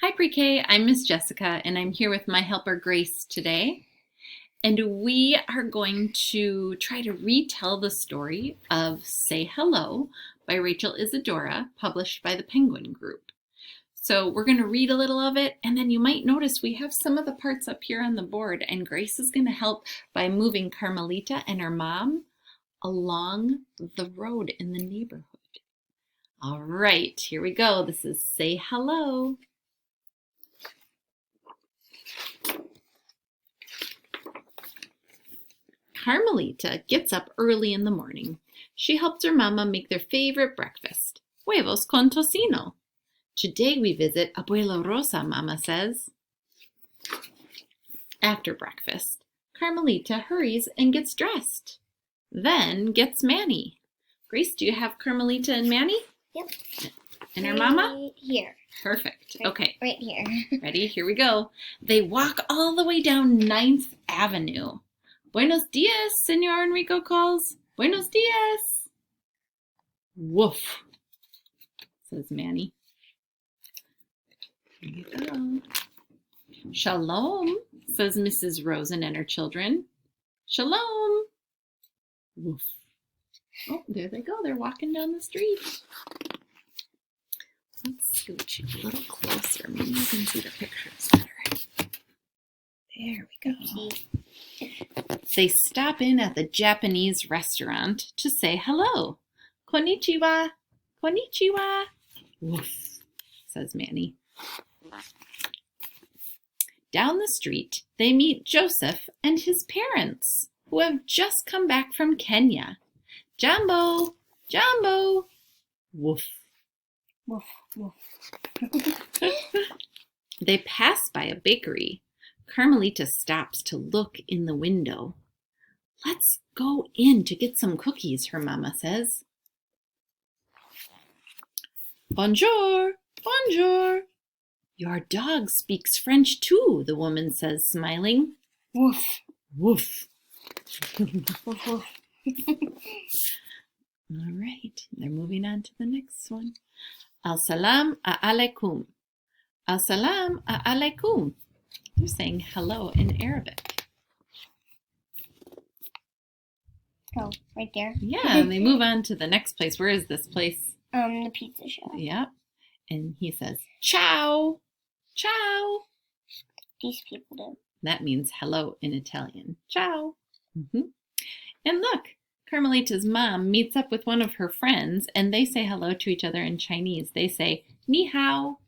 Hi Pre-K, I'm Miss Jessica and I'm here with my helper Grace today. And we are going to try to retell the story of Say Hello by Rachel Isadora, published by the Penguin Group. So we're going to read a little of it, and then you might notice we have some of the parts up here on the board, and Grace is going to help by moving Carmelita and her mom along the road in the neighborhood. All right, here we go. This is Say Hello. Carmelita gets up early in the morning. She helps her mama make their favorite breakfast, huevos con tocino. Today we visit Abuela Rosa, Mama says. After breakfast, Carmelita hurries and gets dressed. Then gets Manny. Grace, do you have Carmelita and Manny? Yep. And her mama? Right here. Perfect. Okay. Right here. Ready? Here we go. They walk all the way down 9th Avenue. Buenos dias, Senor Enrico calls. Buenos dias. Woof, says Manny. Here you go. Shalom, says Mrs. Rosen and her children. Shalom. Woof. Oh, there they go. They're walking down the street. Let's scooch you a little closer. Maybe you can see the pictures better. There we go. They stop in at the Japanese restaurant to say hello. Konnichiwa. Konnichiwa. Woof, says Manny. Down the street, they meet Joseph and his parents, who have just come back from Kenya. Jambo, Jambo. Woof. Woof, woof. They pass by a bakery. Carmelita stops to look in the window. Let's go in to get some cookies, her mama says. Bonjour, bonjour. Your dog speaks French too, the woman says, smiling. Woof. Woof. Woof, woof. All right, they're moving on to the next one. Al-salam alaikum. Al-salam alaikum. They're saying hello in Arabic. Oh, right there. Yeah, and they move on to the next place. Where is this place? The pizza shop. Yep. And he says, ciao, ciao. These people do. That means hello in Italian. Ciao. And look, Carmelita's mom meets up with one of her friends, and they say hello to each other in Chinese. They say, ni hao,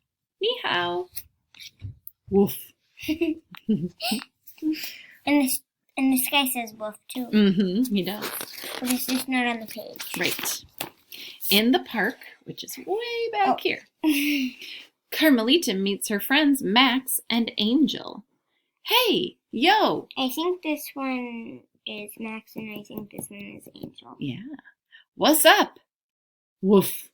ni hao. Woof. And this guy says woof too. He does. But it's just not on the page. Right. In the park, which is way back here, Carmelita meets her friends Max and Angel. Hey, yo! I think this one is Max and I think this one is Angel. Yeah. What's up? Woof.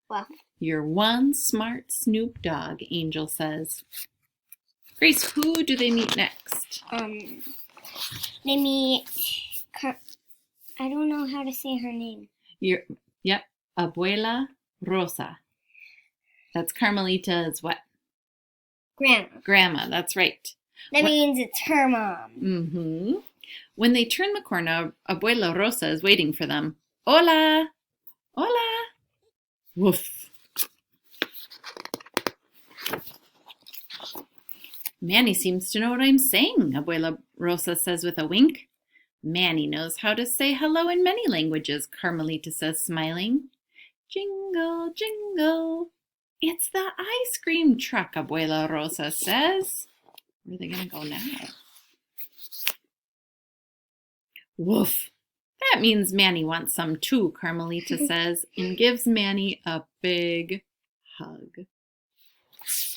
Woof. You're one smart Snoop Dogg, Angel says. Grace, who do they meet next? They meet I don't know how to say her name. Yep, Abuela Rosa. That's Carmelita's what? Grandma. Grandma, that's right. That means it's her mom. When they turn the corner, Abuela Rosa is waiting for them. Hola! Hola! Woof. Manny seems to know what I'm saying, Abuela Rosa says with a wink. Manny knows how to say hello in many languages, Carmelita says, smiling. Jingle, jingle. It's the ice cream truck, Abuela Rosa says. Where are they going to go now? Woof. That means Manny wants some too, Carmelita says, and gives Manny a big hug.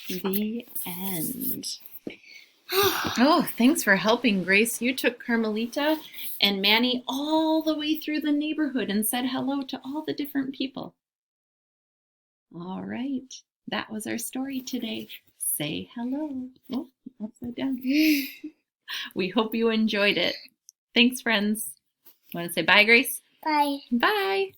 The end. Oh, thanks for helping, Grace. You took Carmelita and Manny all the way through the neighborhood and said hello to all the different people. All right. That was our story today. Say hello. Oh, upside down. We hope you enjoyed it. Thanks, friends. Want to say bye, Grace? Bye. Bye.